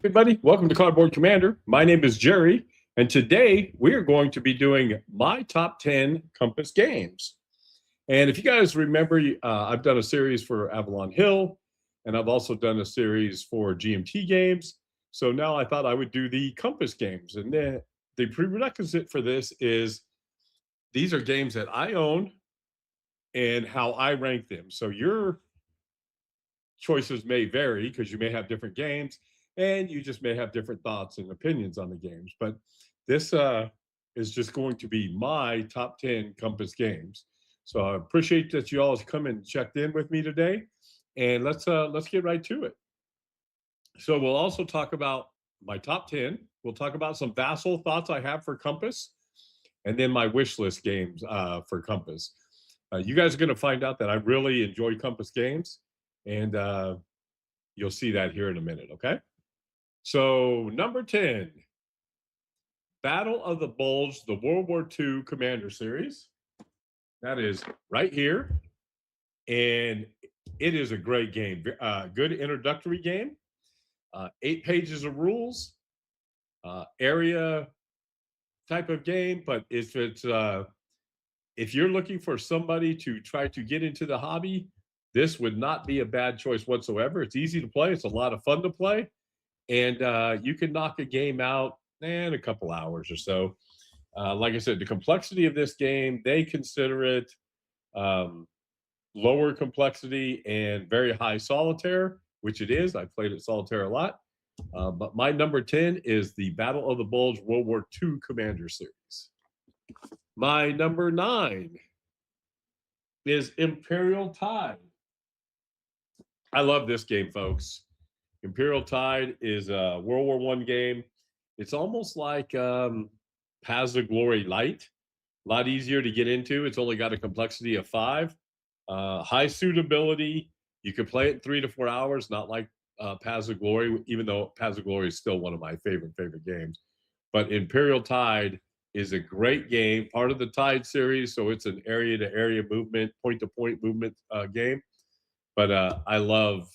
Everybody, welcome to Cardboard Commander. My name is Jerry, and today we are going to be doing my top 10 Compass games. And if you guys remember, I've done a series for Avalon Hill, and I've also done a series for GMT games. So now I thought I would do the Compass games. And the prerequisite for this is these are games that I own and how I rank them. So your choices may vary because you may have different games and you just may have different thoughts and opinions on the games. But this is just going to be my top 10 Compass games. So I appreciate that you all have come and checked in with me today. And let's get right to it. So we'll also talk about my top 10. We'll talk about some Vassal thoughts I have for Compass, and then my wish list games for Compass. You guys are going to find out that I really enjoy Compass games, and you'll see that here in a minute, okay? So, number 10, Battle of the Bulge, the World War II Commander Series. That is right here. And it is a great game. Good introductory game. 8 pages of rules, area type of game. But if you're looking for somebody to try to get into the hobby, this would not be a bad choice whatsoever. It's easy to play. It's a lot of fun to play, and you can knock a game out in a couple hours or so. Like I said, the complexity of this game, they consider it um, lower complexity and very high solitaire, which it is. I played it solitaire a lot. But my number 10 is the Battle of the Bulge World War II Commander Series. My number 9 is Imperial Tide. I love this game, folks. Imperial Tide is a World War One game. It's almost like Paths of Glory Light. A lot easier to get into. It's only got a complexity of 5. High suitability. You can play it in 3 to 4 hours, not like Paths of Glory, even though Paths of Glory is still one of my favorite games. But Imperial Tide is a great game, part of the Tide series. So it's an area to area movement, point to point movement game. But I love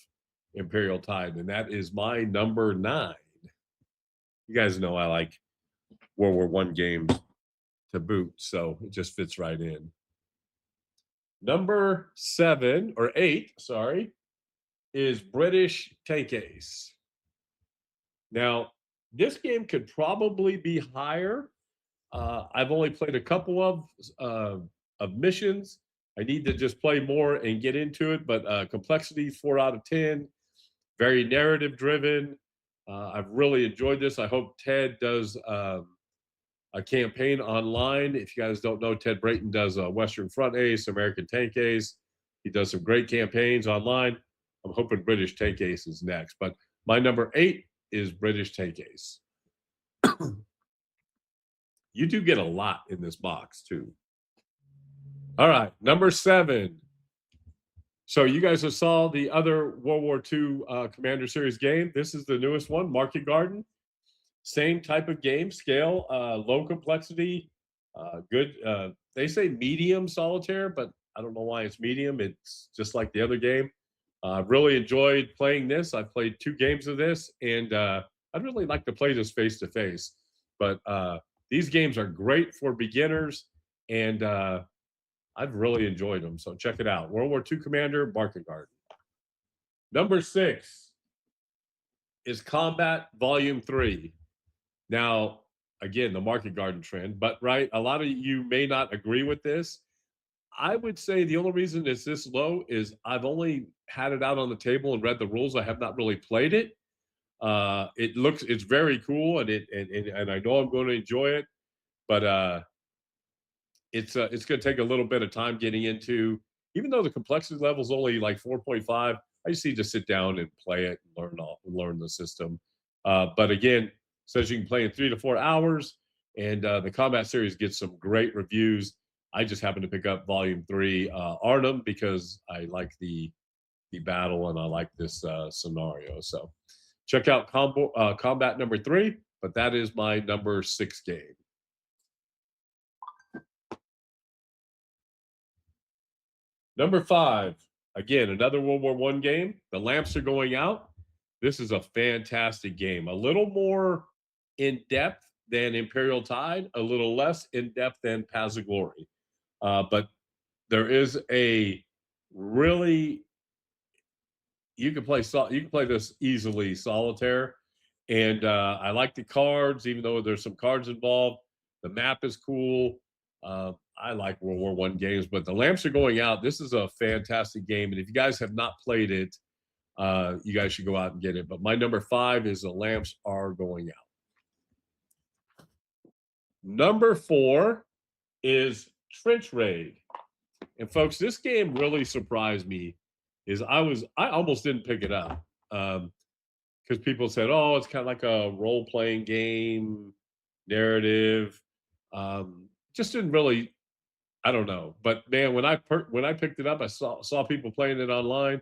Imperial Tide, and that is my number 9. You guys know I like World War One games to boot, so it just fits right in. Number 7 or 8, sorry, is British Tank Ace. Now, this game could probably be higher. I've only played a couple of missions. I need to just play more and get into it, but complexity 4 out of 10. Very narrative driven. I've really enjoyed this. I hope Ted does a campaign online. If you guys don't know, Ted Brayton does Western Front Ace, American Tank Ace. He does some great campaigns online. I'm hoping British Tank Ace is next. But my number 8 is British Tank Ace. You do get a lot in this box, too. All right, number 7. So you guys have saw the other World War II Commander Series game. This is the newest one, Market Garden. Same type of game, scale, low complexity, good. They say medium solitaire, but I don't know why it's medium. It's just like the other game. I've really enjoyed playing this. I've played 2 games of this, and I'd really like to play this face to face. But these games are great for beginners, and I've really enjoyed them. So check it out. World War II Commander, Market Garden. Number 6 is Combat Volume 3. Now, again, the Market Garden trend, but right, a lot of you may not agree with this. I would say the only reason it's this low is I've only had it out on the table and read the rules. I have not really played it. It's very cool, and I know I'm going to enjoy it, but it's going to take a little bit of time getting into. Even though the complexity level is only like 4.5, I just need to sit down and play it and learn the system. But again, says you can play in 3 to 4 hours, and the combat series gets some great reviews. I just happened to pick up Volume 3 Arnhem because I like the battle and I like this scenario. So check out Combat number 3, but that is my number 6 game. Number 5, again, another World War One game. The lamps are going out. This is a fantastic game. A little more in depth than Imperial Tide, a little less in depth than Paths of Glory. But there is a really you can play this easily solitaire, and I like the cards, even though there's some cards involved. The map is cool. I like World War I games, but the lamps are going out. This is a fantastic game, and if you guys have not played it, you guys should go out and get it. But my number 5 is the lamps are going out. Number 4 is Trench Raid. And folks, this game really surprised me. I almost didn't pick it up because people said, "Oh, it's kind of like a role playing game, narrative." Just didn't really. I don't know, but man, when I picked it up, I saw people playing it online.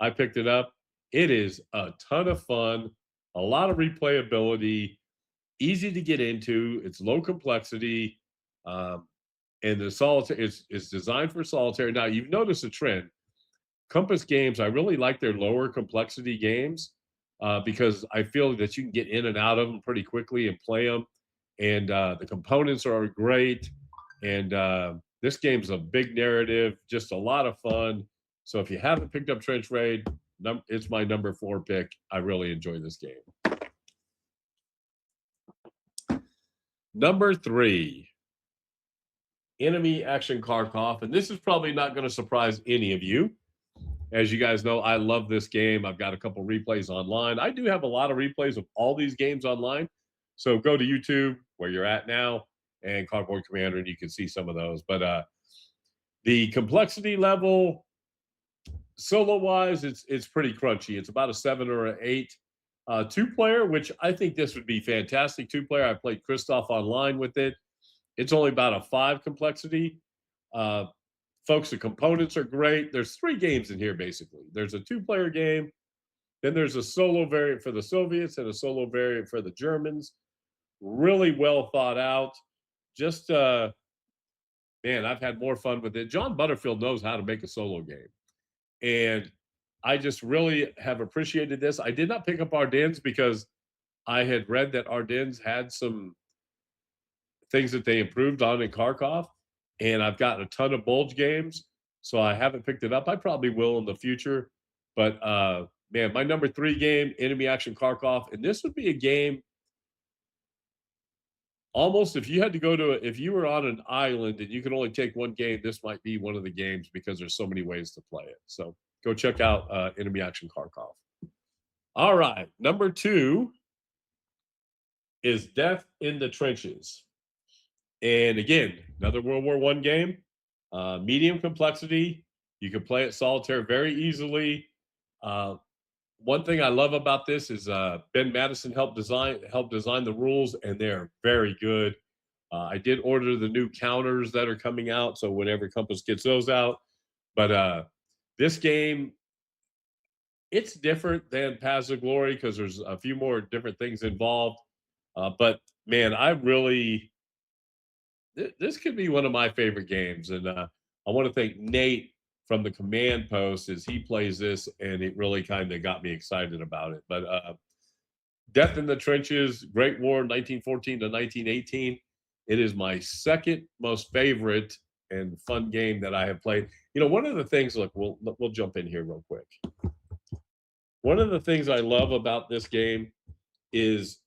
I picked it up. It is a ton of fun, a lot of replayability, easy to get into. It's low complexity. And the solitaire is designed for solitaire. Now you've noticed a trend. Compass games, I really like their lower complexity games because I feel that you can get in and out of them pretty quickly and play them. And the components are great. And this game's a big narrative, just a lot of fun. So if you haven't picked up Trench Raid, it's my number 4 pick. I really enjoy this game. Number 3, Enemy Action Kharkov. And this is probably not going to surprise any of you. As you guys know, I love this game. I've got a couple replays online. I do have a lot of replays of all these games online. So go to YouTube, where you're at now, and Cardboard Commander, and you can see some of those. But the complexity level, solo-wise, it's pretty crunchy. It's about a 7 or an 8. 2-player, which I think this would be fantastic. 2-player, I played Christoph online with it. It's only about a 5 complexity. Folks, the components are great. There's 3 games in here, basically. There's a 2-player game. Then there's a solo variant for the Soviets and a solo variant for the Germans. Really well thought out. Just, man, I've had more fun with it. John Butterfield knows how to make a solo game. And I just really have appreciated this. I did not pick up Ardennes because I had read that Ardennes had some things that they improved on in Kharkov. And I've got a ton of Bulge games, so I haven't picked it up. I probably will in the future. But man, my number 3 game, Enemy Action Kharkov, and this would be a game almost if you had to if you were on an island and you could only take one game, this might be one of the games because there's so many ways to play it. So go check out Enemy Action Kharkov. All right, number 2 is Death in the Trenches. And again, another World War I game, medium complexity. You can play it solitaire very easily. One thing I love about this is Ben Madison helped design the rules, and they're very good. I did order the new counters that are coming out, so whenever Compass gets those out. But this game, it's different than Paths of Glory because there's a few more different things involved. But man, this could be one of my favorite games, and I want to thank Nate from the Command Post as he plays this, and it really kind of got me excited about it. But Death in the Trenches, Great War, 1914 to 1918. It is my second most favorite and fun game that I have played. You know, one of the things, look, we'll jump in here real quick. One of the things I love about this game is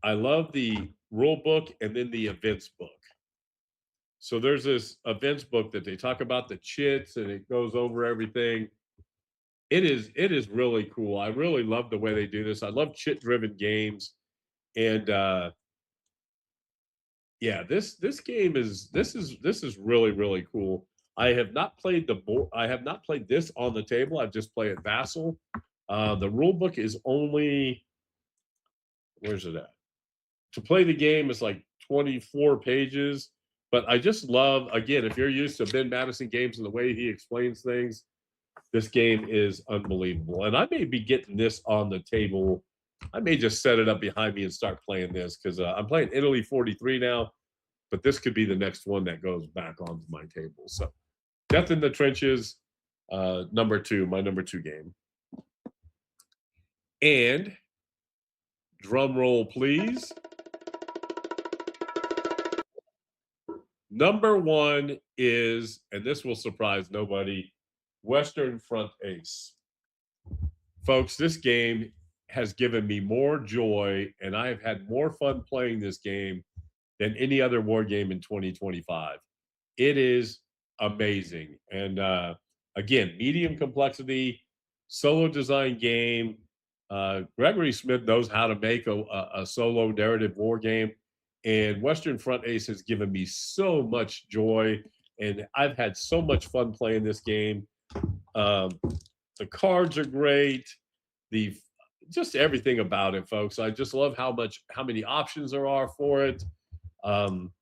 I love the rule book and then the events book. So there's this events book that they talk about the chits and it goes over everything. It is really cool. I really love the way they do this. I love chit driven games. And yeah, this game is really, really cool. I have not played I have not played this on the table. I've just played VASSAL. The rule book is only, where's it at? To play the game is like 24 pages. But I just love, again, if you're used to Ben Madison games and the way he explains things, this game is unbelievable. And I may be getting this on the table. I may just set it up behind me and start playing this because I'm playing Italy 43 now, but this could be the next one that goes back onto my table. So Death in the Trenches, number 2, my number 2 game. And drum roll, please. Number one is, and this will surprise nobody, Western Front Ace. Folks, this game has given me more joy, and I have had more fun playing this game than any other war game in 2025. It is amazing. And again, medium complexity, solo design game. Gregory Smith knows how to make a solo narrative war game. And Western Front Ace has given me so much joy. And I've had so much fun playing this game. Um, the cards are great. The just everything about it, folks. I just love how many options there are for it. Um,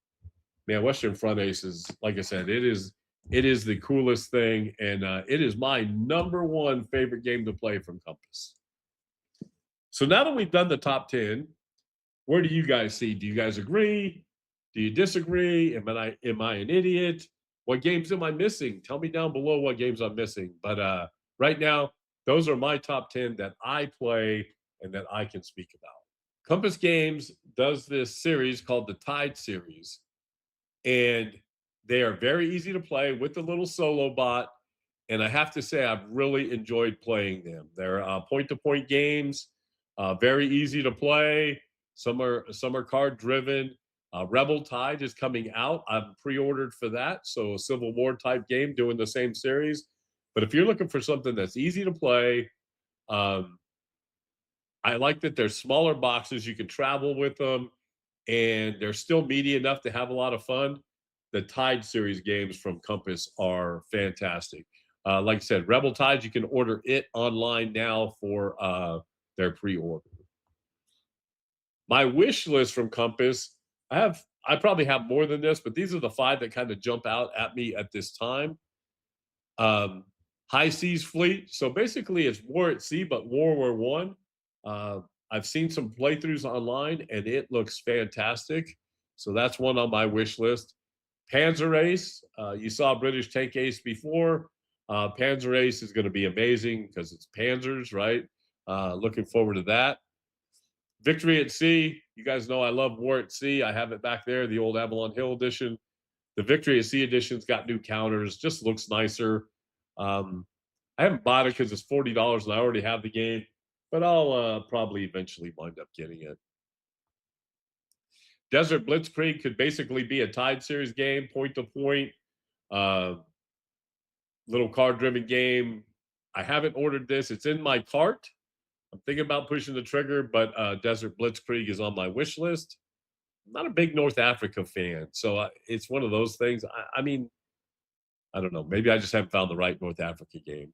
Man, Western Front Ace is, like I said, it is the coolest thing, and it is my number one favorite game to play from Compass. So now that we've done the top 10, where do you guys see? Do you guys agree? Do you disagree? Am I an idiot? What games am I missing? Tell me down below what games I'm missing. But right now, those are my top 10 that I play and that I can speak about. Compass Games does this series called the Tide series, and they are very easy to play with the little solo bot. And I have to say, I've really enjoyed playing them. They're point-to-point games, very easy to play. Some are card driven. Rebel Tide is coming out. I'm pre-ordered for that, so a Civil War type game doing the same series. But if you're looking for something that's easy to play, um, I like that they're smaller boxes. You can travel with them, and they're still meaty enough to have a lot of fun. The Tide series games from Compass are fantastic. Like I said, Rebel Tide, you can order it online now for their pre-order. My wish list from Compass, I probably have more than this, but these are the five that kind of jump out at me at this time. Um, High Seas Fleet. So basically, it's war at sea, but World War One. I've seen some playthroughs online, and it looks fantastic. So that's one on my wish list. Panzer Ace. You saw British Tank Ace before. Panzer Ace is going to be amazing because it's Panzers, right? Looking forward to that. Victory at Sea. You guys know I love War at Sea. I have it back there, the old Avalon Hill edition. The Victory at Sea edition's got new counters, just looks nicer. Um, I haven't bought it because it's $40 and I already have the game, but I'll probably eventually wind up getting it. Desert Blitzkrieg could basically be a Tide series game, point to point, uh, little card driven game. I haven't ordered this. It's in my cart. I'm thinking about pushing the trigger, but Desert Blitzkrieg is on my wish list. I'm not a big North Africa fan, so it's one of those things. I mean, I don't know. Maybe I just haven't found the right North Africa game.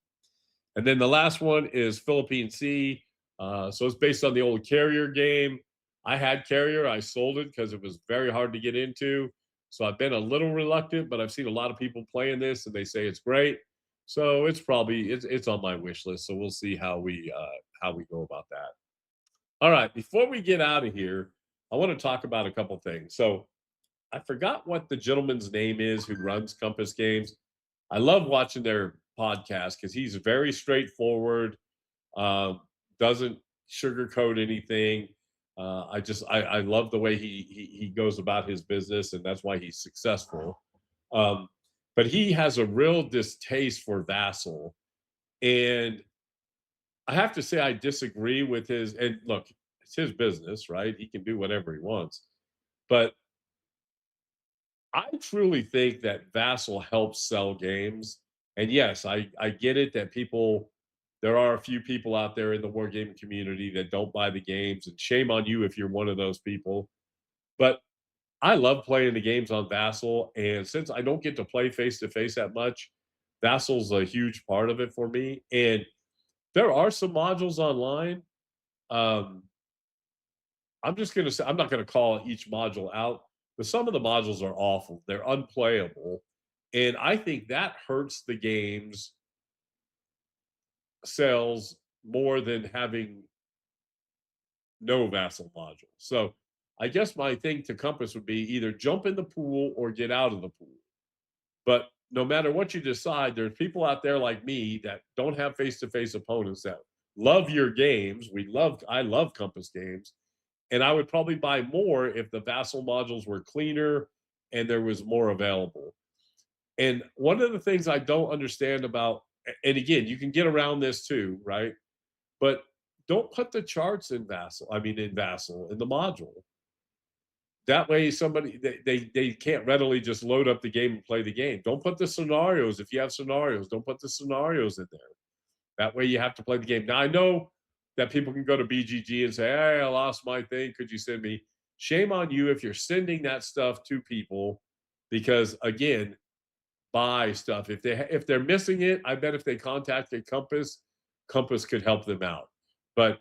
And then the last one is Philippine Sea. So it's based on the old Carrier game. I had Carrier. I sold it because it was very hard to get into. So I've been a little reluctant, but I've seen a lot of people playing this, and they say it's great. So it's on my wish list. So we'll see how we go about that. All right. Before we get out of here, I want to talk about a couple things. So I forgot what the gentleman's name is who runs Compass Games. I love watching their podcast because he's very straightforward, uh, doesn't sugarcoat anything. I love the way he goes about his business, and that's why he's successful. Um, but he has a real distaste for VASSAL, and I have to say I disagree with his. And look, it's his business, right? He can do whatever he wants, but I truly think that VASSAL helps sell games. And yes, I get it that there are a few people out there in the wargaming community that don't buy the games, and shame on you if you're one of those people. But I love playing the games on VASSAL, and since I don't get to play face to face that much, VASSAL's a huge part of it for me. And there are some modules online. Um, I'm just going to say, I'm not going to call each module out, but some of the modules are awful. They're unplayable. And I think that hurts the game's sales more than having no VASSAL module. So I guess my thing to Compass would be either jump in the pool or get out of the pool. But no matter what you decide, there's people out there like me that don't have face to face opponents that love your games. I love Compass games, and I would probably buy more if the Vassal modules were cleaner and there was more available. And one of the things I don't understand about, and again, you can get around this too, right? But don't put the charts in Vassal. I mean, in Vassal in the module. That way, somebody they can't readily just load up the game and play the game. Don't put the scenarios if you have scenarios. Don't put the scenarios in there. That way, you have to play the game. Now, I know that people can go to BGG and say, "Hey, I lost my thing. Could you send me?" Shame on you if you're sending that stuff to people, because again, buy stuff. If they're missing it, I bet if they contacted Compass, Compass could help them out. But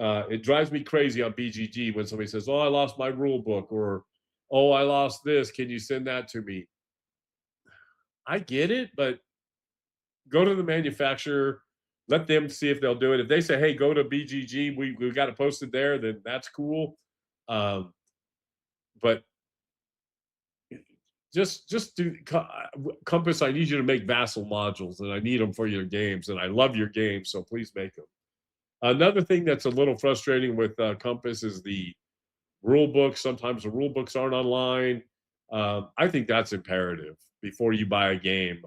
it drives me crazy on BGG when somebody says, "Oh, I lost my rule book," or "Oh, I lost this. Can you send that to me?" I get it, but go to the manufacturer, let them see if they'll do it. If they say, "Hey, go to BGG, we got it posted there," then that's cool. Um, but just do Compass. I need you to make Vassal modules, and I need them for your games, and I love your games, so please make them. Another thing that's a little frustrating with Compass is the rule books. Sometimes the rule books aren't online. I think that's imperative before you buy a game.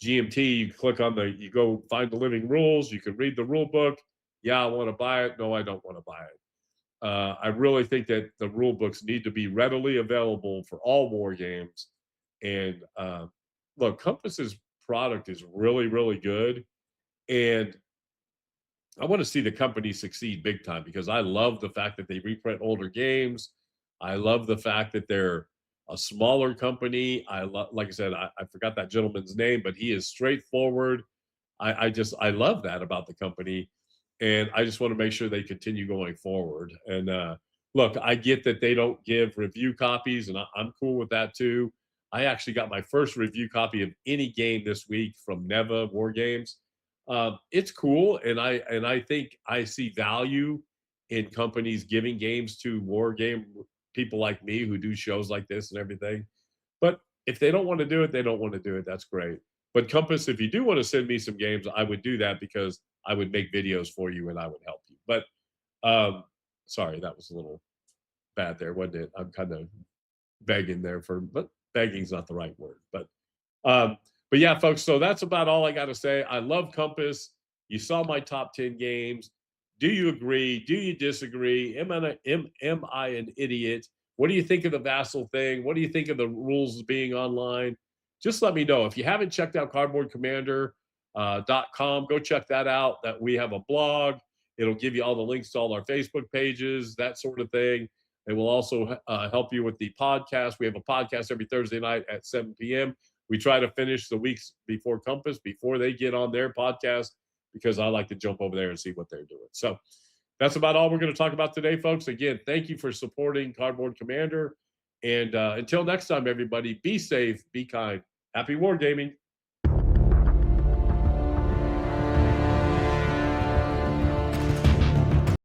GMT, you click on you go find the living rules. You can read the rule book. Yeah, I want to buy it. No, I don't want to buy it. I really think that the rule books need to be readily available for all war games. And look, Compass's product is really, really good. And I want to see the company succeed big time because I love the fact that they reprint older games. I love the fact that they're a smaller company. Like I said, I forgot that gentleman's name, but he is straightforward. I love that about the company, and I just want to make sure they continue going forward. And look, I get that they don't give review copies, and I'm cool with that too. I actually got my first review copy of any game this week from Neva War Games. It's cool, and I think I see value in companies giving games to war game people like me who do shows like this and everything. But if they don't want to do it, they don't want to do it. That's great. But Compass, if you do want to send me some games, I would do that because I would make videos for you and I would help you. But sorry, that was a little bad there, wasn't it? I'm kind of begging there but begging's not the right word. Um, but yeah, folks, so that's about all I got to say. I love Compass. You saw my top 10 games. Do you agree? Do you disagree? Am I an idiot? What do you think of the Vassal thing? What do you think of the rules being online? Just let me know. If you haven't checked out cardboardcommander.com, go check that out. That we have a blog. It'll give you all the links to all our Facebook pages, that sort of thing. It will also help you with the podcast. We have a podcast every Thursday night at 7 p.m. We try to finish the weeks before Compass, before they get on their podcast, because I like to jump over there and see what they're doing. So that's about all we're going to talk about today, folks. Again, thank you for supporting Cardboard Commander. And until next time, everybody, be safe, be kind. Happy wargaming.